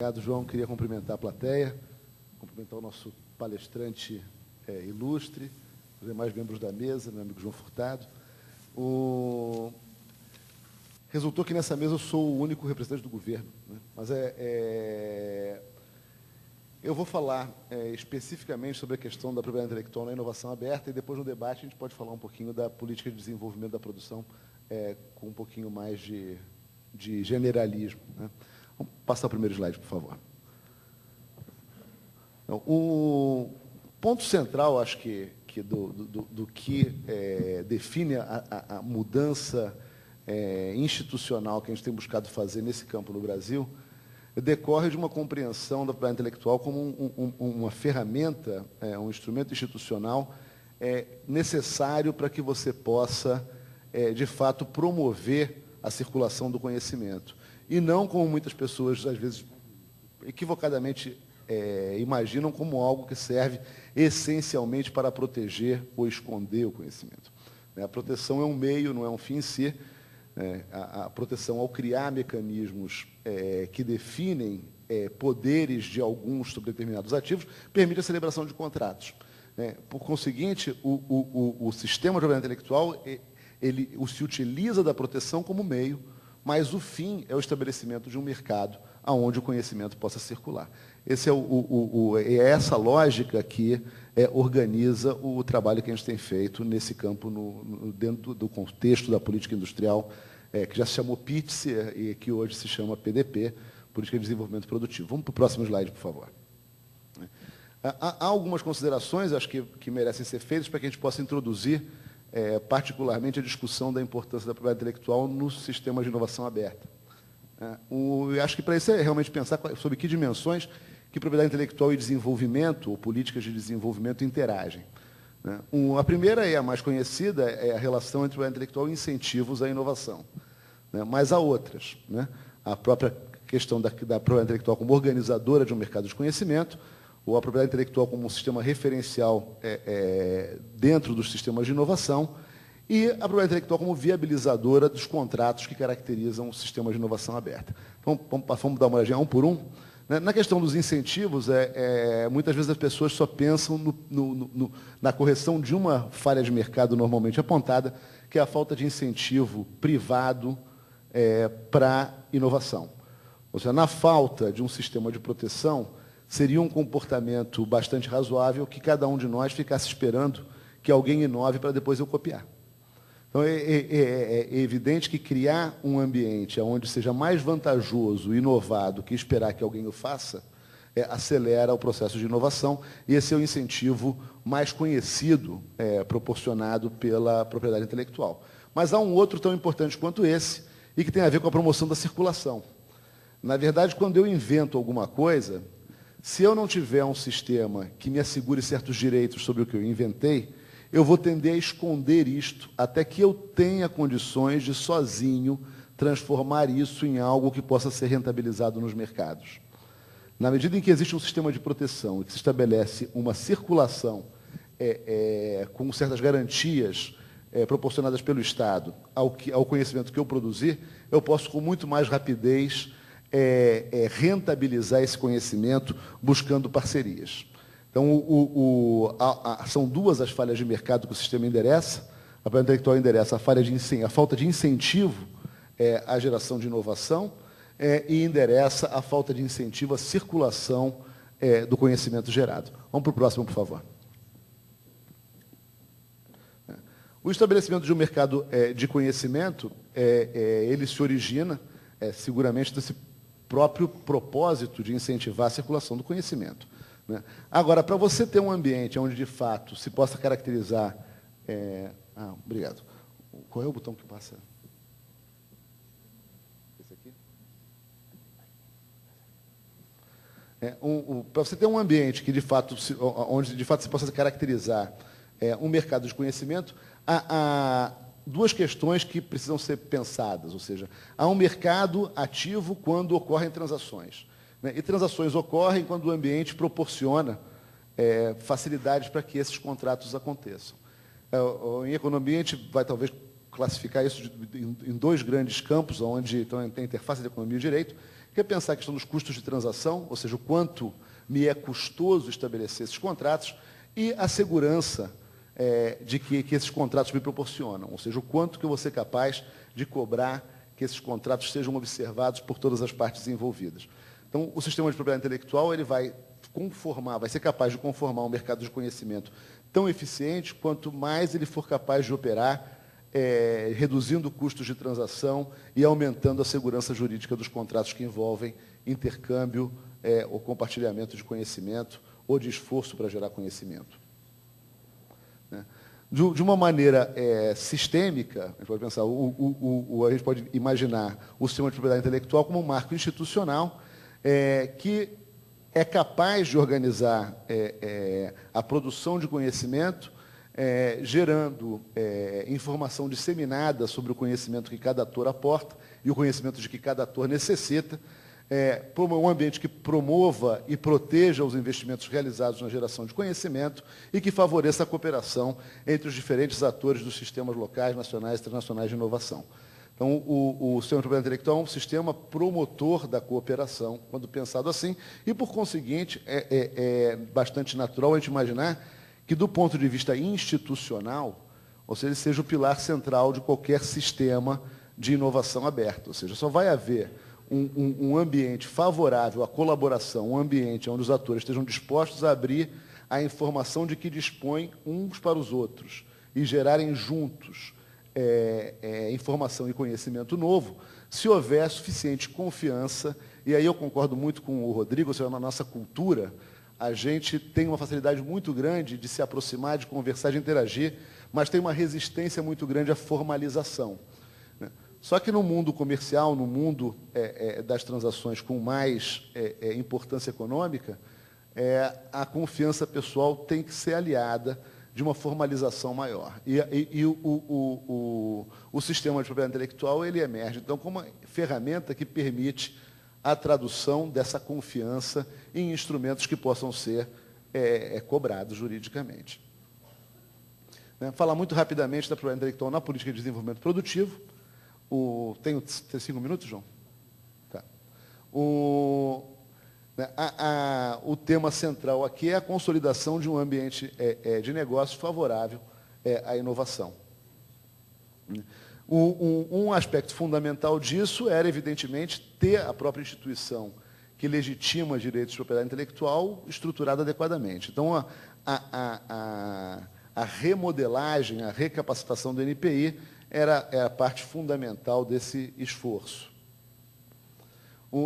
Obrigado, João. Queria cumprimentar a plateia, cumprimentar o nosso palestrante ilustre, os demais membros da mesa, meu amigo João Furtado. Resultou que nessa mesa eu sou o único representante do governo, né? Mas eu vou falar especificamente sobre a questão da propriedade intelectual na inovação aberta e depois no debate a gente pode falar um pouquinho da política de desenvolvimento da produção com um pouquinho mais de generalismo, né? Vamos passar o primeiro slide, por favor. Então, o ponto central, acho que do que define a mudança institucional que a gente tem buscado fazer nesse campo no Brasil decorre de uma compreensão da propriedade intelectual como uma ferramenta, um instrumento institucional necessário para que você possa, de fato, promover a circulação do conhecimento. E não como muitas pessoas, às vezes, equivocadamente imaginam como algo que serve essencialmente para proteger ou esconder o conhecimento. A proteção é um meio, não é um fim em si. A proteção, ao criar mecanismos que definem poderes de alguns sobre determinados ativos, permite a celebração de contratos. Por conseguinte, o sistema de propriedade intelectual ele se utiliza da proteção como meio, mas o fim é o estabelecimento de um mercado onde o conhecimento possa circular. É essa lógica que organiza o trabalho que a gente tem feito nesse campo, dentro do contexto da política industrial, que já se chamou PITSE e que hoje se chama PDP, Política de Desenvolvimento Produtivo. Vamos para o próximo slide, por favor. Há algumas considerações, acho que merecem ser feitas para que a gente possa introduzir particularmente a discussão da importância da propriedade intelectual no sistema de inovação aberta. Acho que para isso é realmente pensar sobre que dimensões que propriedade intelectual e desenvolvimento, ou políticas de desenvolvimento, interagem. A primeira e a mais conhecida é a relação entre propriedade intelectual e incentivos à inovação. Mas há outras. A própria questão da propriedade intelectual como organizadora de um mercado de conhecimento, ou a propriedade intelectual como um sistema referencial dentro dos sistemas de inovação, e a propriedade intelectual como viabilizadora dos contratos que caracterizam o sistema de inovação aberta. Então, vamos dar uma olhadinha um por um. Na questão dos incentivos, muitas vezes as pessoas só pensam na correção de uma falha de mercado normalmente apontada, que é a falta de incentivo privado para inovação. Ou seja, na falta de um sistema de proteção, seria um comportamento bastante razoável que cada um de nós ficasse esperando que alguém inove para depois eu copiar. Então, é evidente que criar um ambiente onde seja mais vantajoso inovar do que esperar que alguém o faça, acelera o processo de inovação, e esse é o incentivo mais conhecido proporcionado pela propriedade intelectual. Mas há um outro tão importante quanto esse, e que tem a ver com a promoção da circulação. Na verdade, quando eu invento alguma coisa, se eu não tiver um sistema que me assegure certos direitos sobre o que eu inventei, eu vou tender a esconder isto até que eu tenha condições de, sozinho, transformar isso em algo que possa ser rentabilizado nos mercados. Na medida em que existe um sistema de proteção e que se estabelece uma circulação com certas garantias proporcionadas pelo Estado ao conhecimento que eu produzir, eu posso, com muito mais rapidez, rentabilizar esse conhecimento buscando parcerias. Então, são duas as falhas de mercado que o sistema endereça. A propriedade intelectual endereça a falta de incentivo à geração de inovação e endereça a falta de incentivo à circulação do conhecimento gerado. Vamos para o próximo, por favor. O estabelecimento de um mercado de conhecimento, ele se origina, seguramente, desse próprio propósito de incentivar a circulação do conhecimento. Agora, para você ter um ambiente onde, de fato, se possa caracterizar... obrigado. Qual é o botão que passa? Esse aqui? Para você ter um ambiente que, de fato, onde de fato se possa caracterizar um mercado de conhecimento, há duas questões que precisam ser pensadas. Ou seja, há um mercado ativo quando ocorrem transações. E transações ocorrem quando o ambiente proporciona facilidades para que esses contratos aconteçam. Em economia, a gente vai talvez classificar isso em dois grandes campos, onde então, tem a interface de economia e direito, que é pensar a questão dos custos de transação, ou seja, o quanto me é custoso estabelecer esses contratos, e a segurança de que esses contratos me proporcionam, ou seja, o quanto que eu vou ser capaz de cobrar que esses contratos sejam observados por todas as partes envolvidas. Então, o sistema de propriedade intelectual ele vai ser capaz de conformar um mercado de conhecimento tão eficiente quanto mais ele for capaz de operar, reduzindo custos de transação e aumentando a segurança jurídica dos contratos que envolvem intercâmbio ou compartilhamento de conhecimento ou de esforço para gerar conhecimento. De uma maneira sistêmica, a gente pode pensar, a gente pode imaginar o sistema de propriedade intelectual como um marco institucional que é capaz de organizar a produção de conhecimento, gerando informação disseminada sobre o conhecimento que cada ator aporta e o conhecimento de que cada ator necessita, um ambiente que promova e proteja os investimentos realizados na geração de conhecimento e que favoreça a cooperação entre os diferentes atores dos sistemas locais, nacionais e transnacionais de inovação. Então, o sistema de propriedade intelectual é um sistema promotor da cooperação, quando pensado assim, e, por conseguinte, é bastante natural a gente imaginar que, do ponto de vista institucional, ou seja, ele seja o pilar central de qualquer sistema de inovação aberto. Ou seja, só vai haver um ambiente favorável à colaboração, um ambiente onde os atores estejam dispostos a abrir a informação de que dispõem uns para os outros e gerarem juntos informação e conhecimento novo, se houver suficiente confiança, e aí eu concordo muito com o Rodrigo, ou seja, na nossa cultura, a gente tem uma facilidade muito grande de se aproximar, de conversar, de interagir, mas tem uma resistência muito grande à formalização. Só que no mundo comercial, no mundo das transações com mais importância econômica, a confiança pessoal tem que ser aliada de uma formalização maior. E o sistema de propriedade intelectual ele emerge, então, como uma ferramenta que permite a tradução dessa confiança em instrumentos que possam ser cobrados juridicamente. Falar muito rapidamente da propriedade intelectual na política de desenvolvimento produtivo. Tem 5 minutos, João? Tá. O tema central aqui é a consolidação de um ambiente de negócio favorável à inovação. Um aspecto fundamental disso era, evidentemente, ter a própria instituição que legitima direitos de propriedade intelectual estruturada adequadamente. Então, a remodelagem, a recapacitação do NPI era a parte fundamental desse esforço.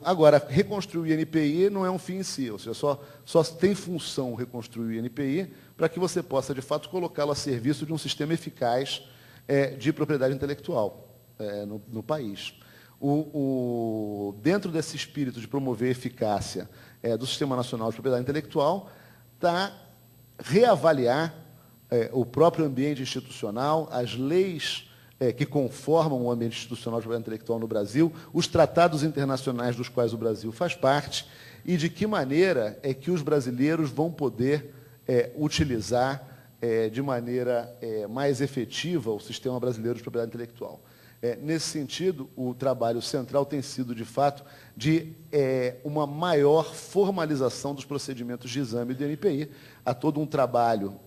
Agora, reconstruir o INPI não é um fim em si, ou seja, só tem função reconstruir o INPI para que você possa, de fato, colocá-lo a serviço de um sistema eficaz de propriedade intelectual no país. Dentro desse espírito de promover a eficácia do Sistema Nacional de Propriedade Intelectual, está reavaliar o próprio ambiente institucional, as leis que conformam o ambiente institucional de propriedade intelectual no Brasil, os tratados internacionais dos quais o Brasil faz parte, e de que maneira é que os brasileiros vão poder utilizar de maneira mais efetiva o sistema brasileiro de propriedade intelectual. Nesse sentido, o trabalho central tem sido, de fato, de uma maior formalização dos procedimentos de exame do NPI. Há todo um trabalho.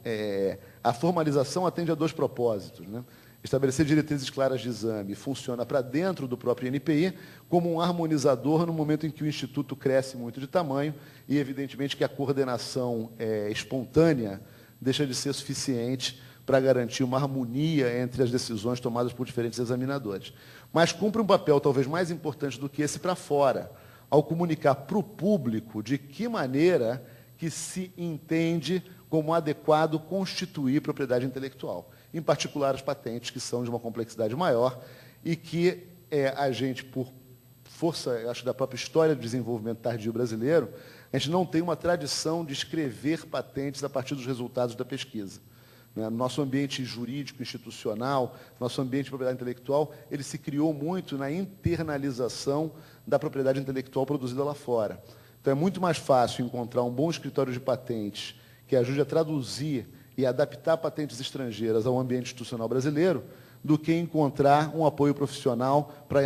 A formalização atende a 2 propósitos, né? Estabelecer diretrizes claras de exame funciona para dentro do próprio NPI como um harmonizador no momento em que o Instituto cresce muito de tamanho e, evidentemente, que a coordenação espontânea deixa de ser suficiente para garantir uma harmonia entre as decisões tomadas por diferentes examinadores. Mas cumpre um papel talvez mais importante do que esse para fora, ao comunicar para o público de que maneira que se entende como adequado constituir propriedade intelectual. Em particular, as patentes, que são de uma complexidade maior e que a gente, por força, acho, da própria história do desenvolvimento tardio brasileiro, a gente não tem uma tradição de escrever patentes a partir dos resultados da pesquisa. Nosso ambiente jurídico, institucional, nosso ambiente de propriedade intelectual, ele se criou muito na internalização da propriedade intelectual produzida lá fora. Então, é muito mais fácil encontrar um bom escritório de patentes que ajude a traduzir e adaptar patentes estrangeiras ao ambiente institucional brasileiro do que encontrar um apoio profissional para